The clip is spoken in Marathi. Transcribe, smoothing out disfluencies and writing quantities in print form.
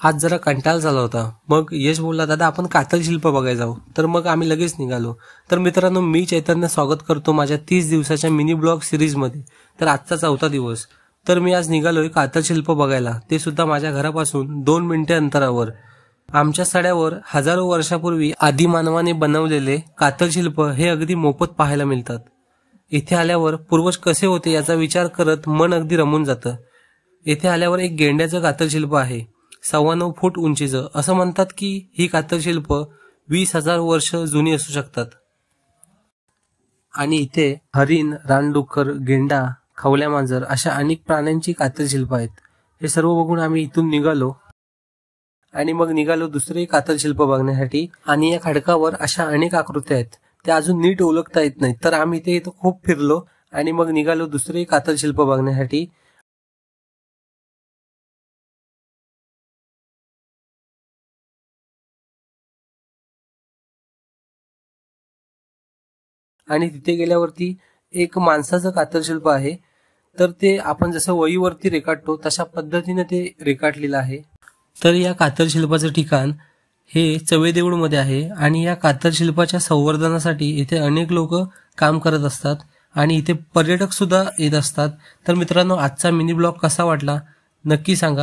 आज जरा कंटाळा झाला होता। मग यश बोलला, दादा आपण कातल शिल्प बघायला जाऊ। तर मग आम्ही लगेच निघालो। तर मित्रांनो, मी चैतन्य स्वागत करतो माझ्या 30 दिवसाच्या मिनी ब्लॉग सिरीजमध्ये। तर आजचा 4था दिवस। तर मी आज निघालोय कातल शिल्प बघायला, ते सुद्धा माझ्या घरापासून 2 मिनिटे अंतरावर। आमच्या सड्यावर हजारो वर्षापूर्वी आदिमानवाने बनवलेले कातल शिल्प हे अगदी मोफत पाहायला मिळतात। इथे आल्यावर पूर्वज कसे होते याचा विचार करत मन अगदी रमून जातं। इथे आल्यावर एक गेंड्याचं कातल शिल्प आहे, 9.25 फूट उंचीचं। असं म्हणतात की ही कातल शिल्प 20,000 वर्ष जुनी असू शकतात। आणि इथे हरिण, रानडुक्कर, गेंडा, खवल्या मांजर अशा अनेक प्राण्यांची कातल शिल्प आहेत। हे सर्व बघून आम्ही इथून निघालो आणि मग निघालो दुसरे कातल शिल्प बघण्यासाठी। आणि या खडकावर अशा अनेक आकृत्या आहेत, त्या अजून नीट ओळखता येत नाहीत। तर आम्ही इथे खूप फिरलो आणि मग निघालो दुसरे कातल शिल्प बघण्यासाठी। आणि तिथे गेल्यावरती एक माणसाचं कातल शिल्प आहे। तर ते आपण जसं वहीवरती रेखाटतो तशा पद्धतीने ते रेखाटलेलं आहे। तर या कातल शिल्पाचं ठिकाण हे चवेदेऊळ मध्ये आहे आणि या कातल शिल्पाच्या संवर्धनासाठी इथे अनेक लोक काम करत असतात आणि इथे पर्यटक सुद्धा येत असतात। तर मित्रांनो, आजचा मिनी ब्लॉग कसा वाटला नक्की सांगा।